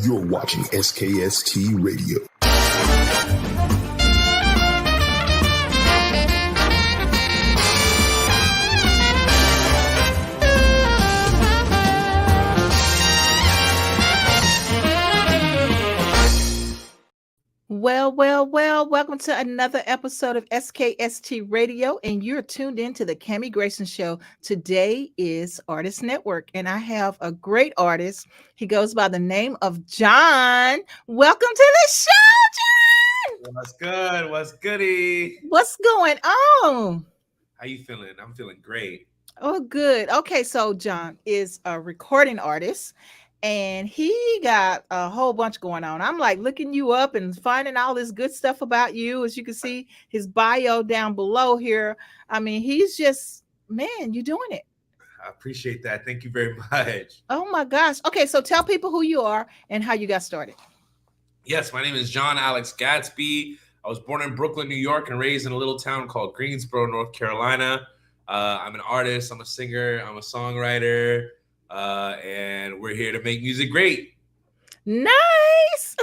You're watching SKST Radio. Well, welcome to another episode of SKST Radio, and you're tuned in to the Cammie Grayson Show. Today is Artist Network, and I have a great artist. He goes by the name of John. Welcome to the show, John! What's good? What's goody? What's going on? How you feeling? I'm feeling great. Oh, good. Okay, so John is a recording artist. And he got a whole bunch going on. I'm like looking you up and finding all this good stuff about you. As you can see his bio down below here. I mean, he's just, man, you're doing it. I appreciate that. Thank you very much. Oh my gosh. Okay, so tell people who you are and how you got started. Yes, my name is John Alex Gatsby. I was born in Brooklyn, New York, and raised in a little town called Greensboro, North Carolina. I'm an artist. I'm a singer. I'm a songwriter. And we're here to make music great. Nice.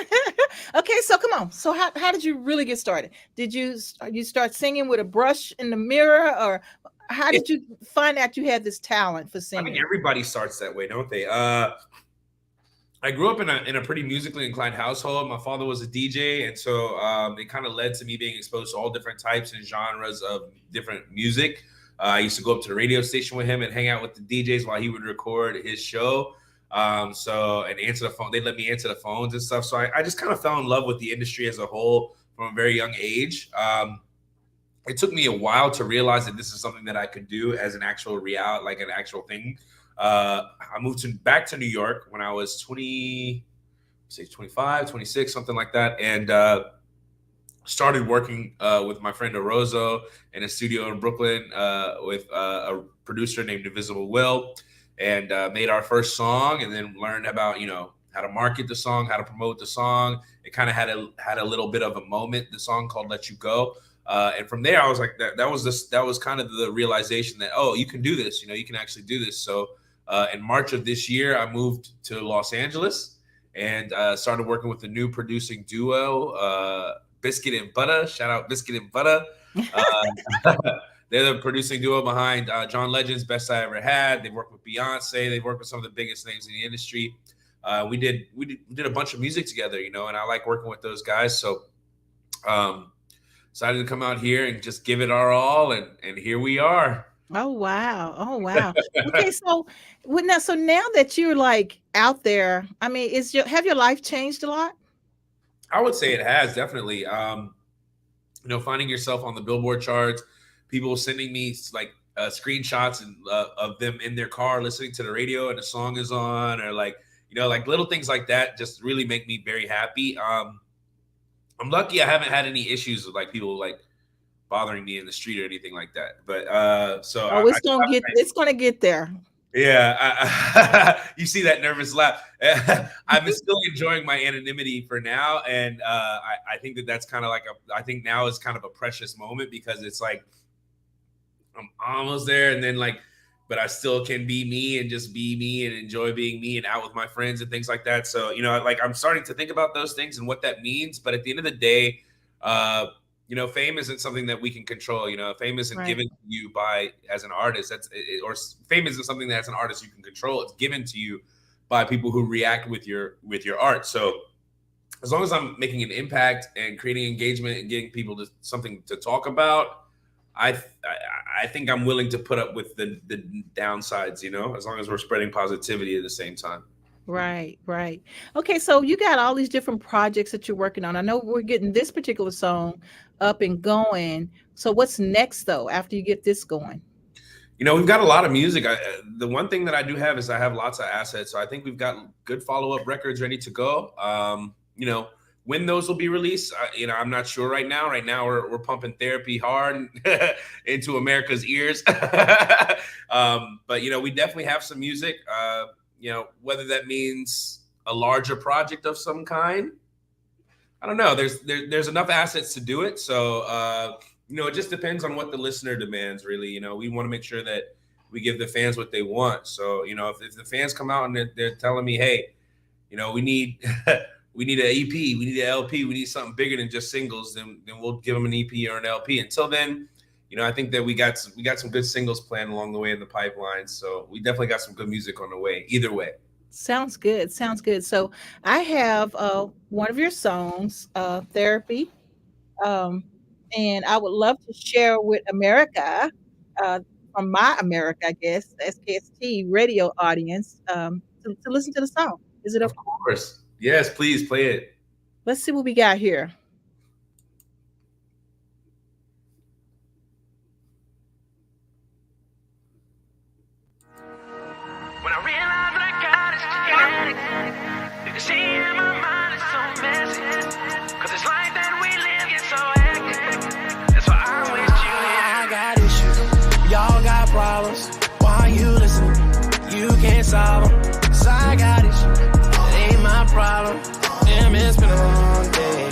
Okay, so come on. So how did you really get started? Did you start singing with a brush in the mirror, or how did you find out you had this talent for singing? I mean, everybody starts that way, don't they? I grew up in a pretty musically inclined household. My father was a DJ, and so it kind of led to me being exposed to all different types and genres of different music. I used to go up to the radio station with him and hang out with the DJs while he would record his show. And answer the phone. They'd let me answer the phones and stuff. So I just kind of fell in love with the industry as a whole from a very young age. It took me a while to realize that this is something that I could do as an actual reality, like an actual thing. I moved back to New York when I was 25, 26, something like that. And started working with my friend Orozo in a studio in Brooklyn with a producer named Invisible Will, and made our first song, and then learned about, how to market the song, how to promote the song. It kind of had a little bit of a moment, the song called Let You Go. And from there I was like, that was kind of the realization that, oh, you can do this, you can actually do this. So in March of this year, I moved to Los Angeles and started working with the new producing duo, Biscuit and Butter. Shout out Biscuit and Butter. They're the producing duo behind John Legend's Best I Ever Had. They work with Beyonce. They work with some of the biggest names in the industry. We did a bunch of music together, and I like working with those guys. So decided to come out here and just give it our all, and here we are. Oh wow. Okay, so now that you're like out there, I mean, have your life changed a lot? I would say it has, definitely. Finding yourself on the Billboard charts, people sending me like screenshots of them in their car listening to the radio and the song is on, or like little things like that just really make me very happy. I'm lucky I haven't had any issues with like people like bothering me in the street or anything like that. But it's gonna get there. Yeah, you see that nervous laugh. I'm still enjoying my anonymity for now, and I think that's kind of like I think now is kind of a precious moment, because it's like I'm almost there, and then but I still can be me and just be me and enjoy being me and out with my friends and things like that. So I'm starting to think about those things and what that means. But at the end of the day, fame isn't something that we can control. Fame isn't given to you as an artist. Or fame isn't something that as an artist you can control. It's given to you by people who react with your art. So as long as I'm making an impact and creating engagement and getting people to something to talk about, I think I'm willing to put up with the downsides, as long as we're spreading positivity at the same time. Right. Okay, so you got all these different projects that you're working on. I know we're getting this particular song up and going. So what's next, though, after you get this going? We've got a lot of music. The one thing that I do have is I have lots of assets. So I think we've got good follow-up records ready to go. When those will be released, I'm not sure right now. Right now, we're pumping therapy hard into America's ears. But, we definitely have some music. Whether that means a larger project of some kind, I don't know. There's enough assets to do it. So, it just depends on what the listener demands, really. We want to make sure that we give the fans what they want. So, if the fans come out and they're telling me, hey, we need we need an EP, we need an LP, we need something bigger than just singles. Then we'll give them an EP or an LP. Until then, I think that we got some good singles planned along the way in the pipeline. So we definitely got some good music on the way. Either way. Sounds good. Sounds good. So I have one of your songs, Therapy. And I would love to share with America, from my America, I guess, the SKST radio audience, to listen to the song. Is it okay? Of course. Yes, please play it. Let's see what we got here. When I realize that I got it, you can see in my mind it's so messy. Cause it's like that we live, get so hectic. That's why I'm with you. I got issues, y'all got problems. Why you listening? You can't solve them. Cause I got issues, it ain't my problem. Damn, it's been a long day.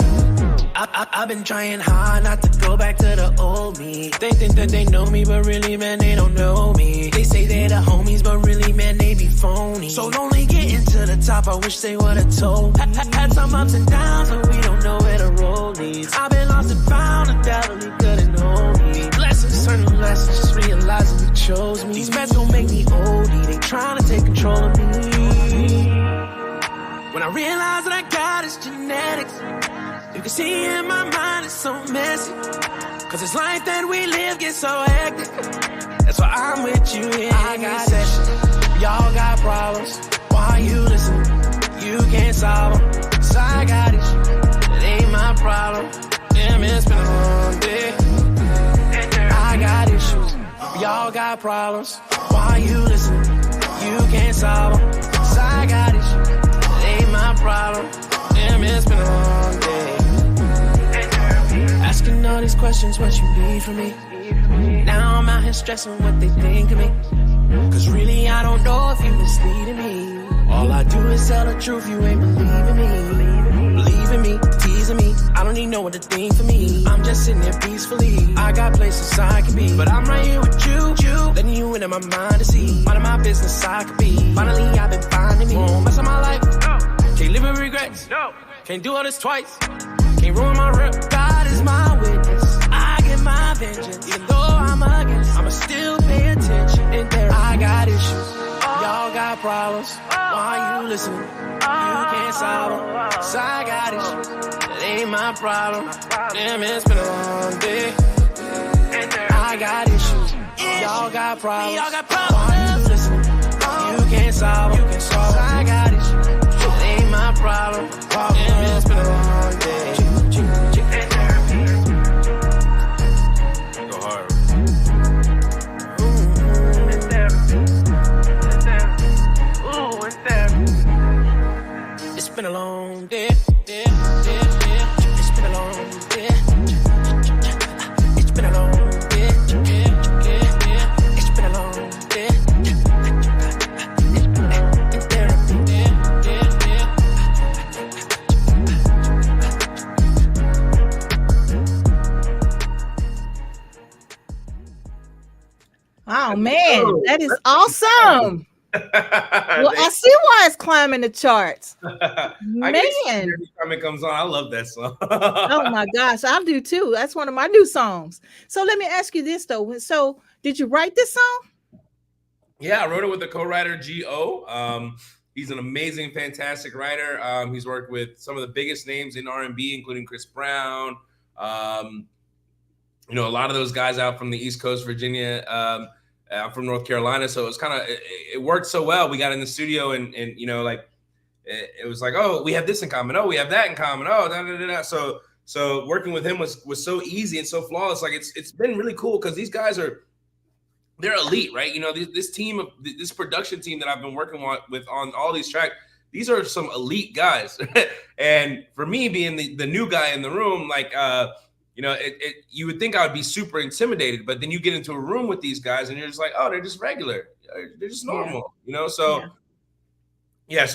I've been trying hard not to go back to the old me. They think that they know me, but really, man, they don't know me. They say they're the homies, but really, man, they be phony. So lonely getting to the top, I wish they would've told me. Had some ups and downs, but we don't know where the road leads. I've been lost and found, the devil, he couldn't know me. Blessings turn to lessons, just realizing he chose me. These meds gon' make me OD, they trying to take control of me. When I realize that I got is genetics, you can see in my mind it's so messy. Cause it's life that we live gets so hectic. That's why I'm with you in I got session. Y'all got problems, why you listening? You can't solve them. Cause I got issues, it ain't my problem. Damn, it's been a long day. I got issues, y'all got problems, why you listening? You can't solve them. Cause I got issues, it ain't my problem. Damn, it's been a long day. Asking all these questions, what you need from me. Now I'm out here stressing what they think of me. Cause really I don't know if you misleading me. All I do is tell the truth, you ain't believing me. Believing me, teasing me, I don't even know what to think for me. I'm just sitting there peacefully, I got places I can be. But I'm right here with you, letting you into my mind to see. Minding my business I could be. Finally I've been finding me. Won't mess up my life, can't live with regrets. Can't do all this twice, can't ruin my rep. God is my witness, I get my vengeance. Even though I'm against, I'ma still pay attention. And there I got issues, y'all got problems. Why you listening? You can't solve them. Cause I got issues, it ain't my problem. Damn, it's been a long day. I got issues, y'all got problems. Why you listening? You can't solve them. Cause I got issues, it ain't my problem. Damn, it's been a long day. Go hard. It's been a long day. It's been a long day. It's been a long day. It's been a long day. Oh man, that is awesome. Well, I see why it's climbing the charts. Man, Every time it comes on, I love that song. oh my gosh, I do too. That's one of my new songs. So let me ask you this though. So did you write this song? Yeah, I wrote it with the co-writer G.O. He's an amazing, fantastic writer. He's worked with some of the biggest names in R&B, including Chris Brown. A lot of those guys out from the East Coast, Virginia. I'm from North Carolina, so it was it worked so well. We got in the studio and it was like, oh, we have this in common. Oh, we have that in common. Oh, da, da, da, da. So working with him was so easy and so flawless. Like it's been really cool because these guys they're elite, right? This production team that I've been working with on all these tracks, these are some elite guys. And for me being the new guy in the room, you would think I would be super intimidated, but then you get into a room with these guys and you're just like, oh, they're just regular. They're just normal, So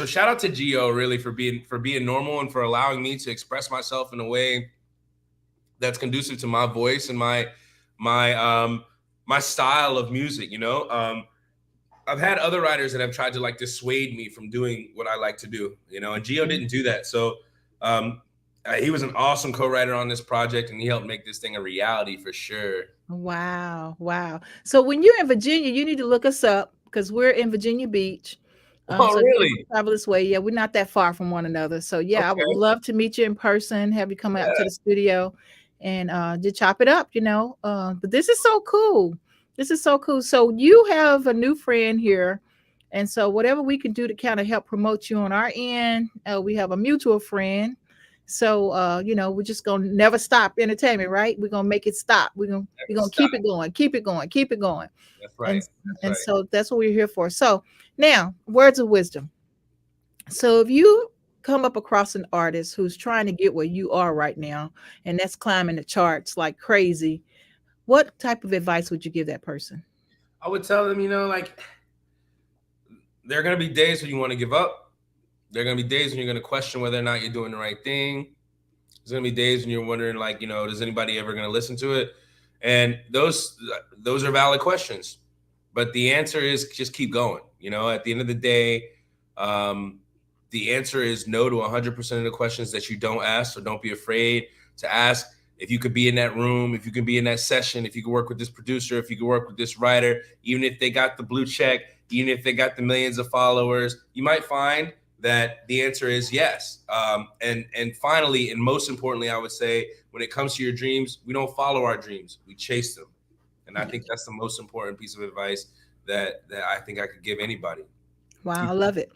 shout out to Gio really for being normal and for allowing me to express myself in a way that's conducive to my voice and my style of music, I've had other writers that have tried to like dissuade me from doing what I like to do, you know, and Gio didn't do that. So he was an awesome co-writer on this project, and he helped make this thing a reality for sure. Wow. Wow. So when you're in Virginia, you need to look us up because we're in Virginia Beach. Oh, So really? travel this way. Yeah, we're not that far from one another. So yeah, I would Okay. love to meet you in person, have you come out to the studio and to chop it up, you know. But this is so cool. This is so cool. So you have a new friend here. And so whatever we can do to kind of help promote you on our end, we have a mutual friend. So you know, we're just gonna never stop entertainment, right? We're gonna make it stop. We're gonna keep it going, keep it going, keep it going. That's right. And so that's what we're here for. So now, words of wisdom. So if you come up across an artist who's trying to get where you are right now, and that's climbing the charts like crazy, what type of advice would you give that person? I would tell them, you know, like there are going to be days when you want to give up. There are going to be days when you're going to question whether or not you're doing the right thing. There's going to be days when you're wondering, like, you know, is anybody ever going to listen to it? And those are valid questions. But the answer is just keep going. You know, at the end of the day, the answer is no to 100% of the questions that you don't ask. So don't be afraid to ask. If you could be in that room, if you could be in that session, if you could work with this producer, if you could work with this writer, even if they got the blue check, even if they got the millions of followers, you might find that the answer is yes. And finally, and most importantly, I would say, when it comes to your dreams, we don't follow our dreams, we chase them. And I think that's the most important piece of advice that I think I could give anybody. Wow, I love it.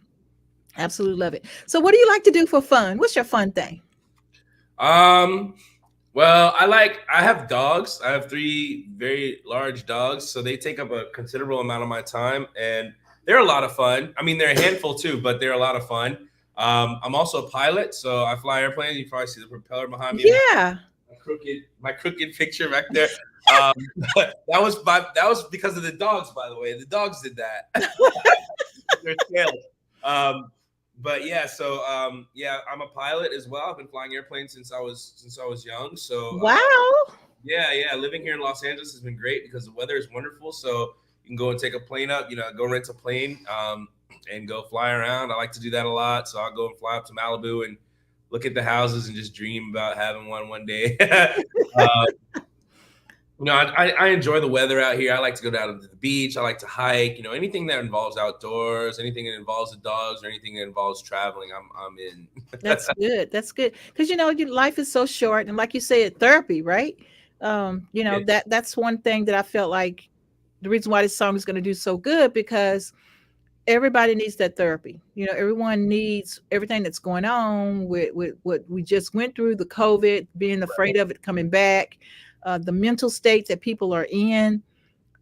Absolutely love it. So what do you like to do for fun? What's your fun thing? Well, I have dogs. I have 3 very large dogs, so they take up a considerable amount of my time, and they're a lot of fun. I mean, they're a handful too, but they're a lot of fun. I'm also a pilot, so I fly airplanes. You probably see the propeller behind me. Yeah. My crooked picture back there. That was because of the dogs, by the way. The dogs did that. Their tails. But yeah, so yeah, I'm a pilot as well. I've been flying airplanes since I was young. So wow. Yeah. Living here in Los Angeles has been great because the weather is wonderful. So you can go and take a plane up, you know, go rent a plane and go fly around. I like to do that a lot. So I'll go and fly up to Malibu and look at the houses and just dream about having one day. You know, I enjoy the weather out here. I like to go down to the beach. I like to hike. You know, anything that involves outdoors, anything that involves the dogs, or anything that involves traveling, I'm in. That's good. That's good. Because, you know, your life is so short. And like you said, therapy, right? You know, that's one thing that I felt like the reason why this song is going to do so good, because everybody needs that therapy. You know, everyone needs everything that's going on with what we just went through, the COVID, being afraid of it coming back, the mental state that people are in.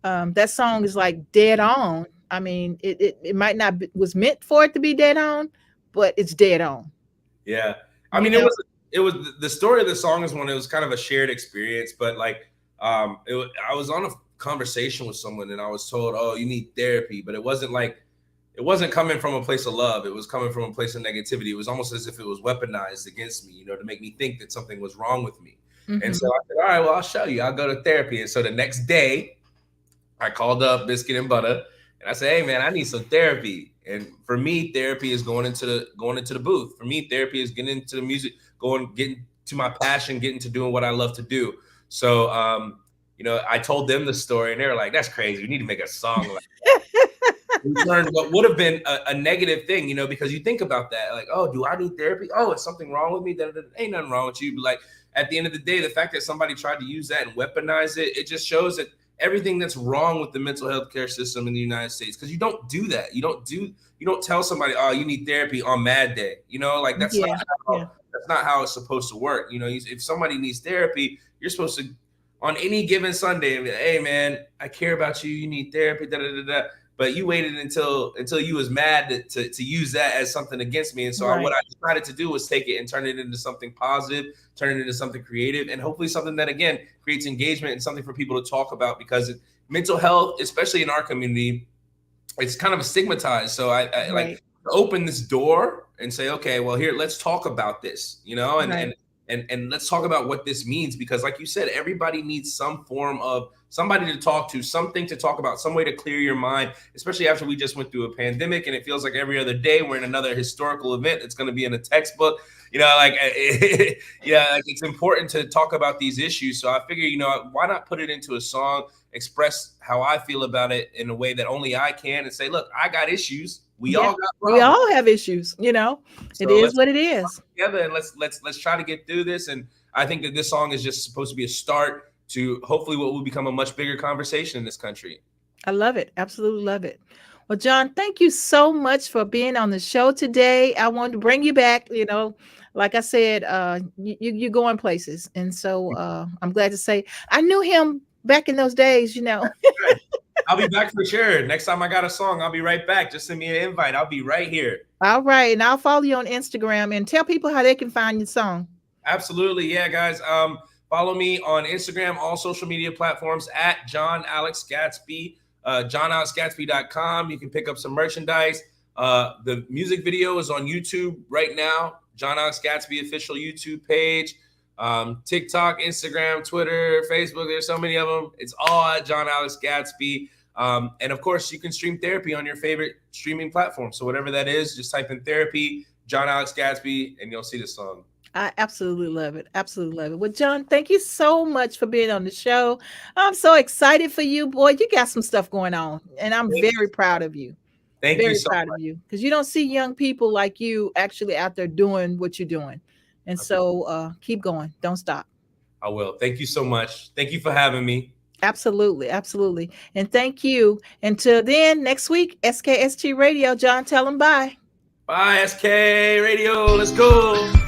That song is like dead on. I mean, it might not was meant for it to be dead on, but it's dead on. Yeah. I mean, it was the story of the song is one, it was kind of a shared experience, but like I was on a conversation with someone and I was told, oh, you need therapy, but it wasn't coming from a place of love. It was coming from a place of negativity. It was almost as if it was weaponized against me, you know, to make me think that something was wrong with me. Mm-hmm. And so I said, all right, well, I'll show you. I'll go to therapy. And so the next day I called up Biscuit and Butter and I said, hey man, I need some therapy. And for me, therapy is going into the booth. For me, therapy is getting into the music, getting to my passion, getting to doing what I love to do. So, you know, I told them the story and they were like, that's crazy. We need to make a song like that. We learned what would have been a negative thing, you know, because you think about that, like, oh, do I need therapy? Oh, is something wrong with me? Ain't nothing wrong with you. But like, at the end of the day, the fact that somebody tried to use that and weaponize it, it just shows that everything that's wrong with the mental health care system in the United States, because you don't do that. You don't tell somebody, oh, you need therapy on Mad Day. You know, like that's not how it's supposed to work. You know, if somebody needs therapy, you're supposed to, on any given Sunday, hey man, I care about you. You need therapy. But you waited until you was mad to use that as something against me. And so what I decided to do was take it and turn it into something positive, turn it into something creative, and hopefully something that, again, creates engagement and something for people to talk about, because mental health, especially in our community, it's kind of stigmatized. So I like to open this door and say, okay, well, here, let's talk about this, you know, and let's talk about what this means, because like you said, everybody needs some form of somebody to talk to, something to talk about, some way to clear your mind, especially after we just went through a pandemic and it feels like every other day we're in another historical event that's going to be in a textbook. Like it's important to talk about these issues. So I figure, why not put it into a song, express how I feel about it in a way that only I can, and say, look, I got issues. We all got problems. We all have issues, So it is what it is. Together, and let's try to get through this. And I think that this song is just supposed to be a start to hopefully what will become a much bigger conversation in this country. I love it. Absolutely love it. Well, John, thank you so much for being on the show today. I wanted to bring you back. Like I said, you're going places. And so I'm glad to say I knew him back in those days, I'll be back for sure. Next time I got a song, I'll be right back. Just send me an invite. I'll be right here. All right. And I'll follow you on Instagram and tell people how they can find your song. Absolutely. Yeah, guys. Follow me on Instagram, all social media platforms at John Alex Gatsby, JohnAlexGatsby.com. You can pick up some merchandise. The music video is on YouTube right now. John Alex Gatsby official YouTube page. TikTok, Instagram, Twitter, Facebook. There's so many of them. It's all at John Alex Gatsby. And of course, you can stream therapy on your favorite streaming platform. So whatever that is, just type in therapy, John Alex Gatsby, and you'll see the song. I absolutely love it. Absolutely love it. Well, John, thank you so much for being on the show. I'm so excited for you, boy. You got some stuff going on, and I'm very proud of you. Thank you very so proud much. of you, because you don't see young people like you actually out there doing what you're doing. And so keep going. Don't stop. I will. Thank you so much. Thank you for having me. Absolutely. Absolutely. And thank you. Until then, next week, SKST Radio. John, tell them bye. Bye, SK Radio. Let's go.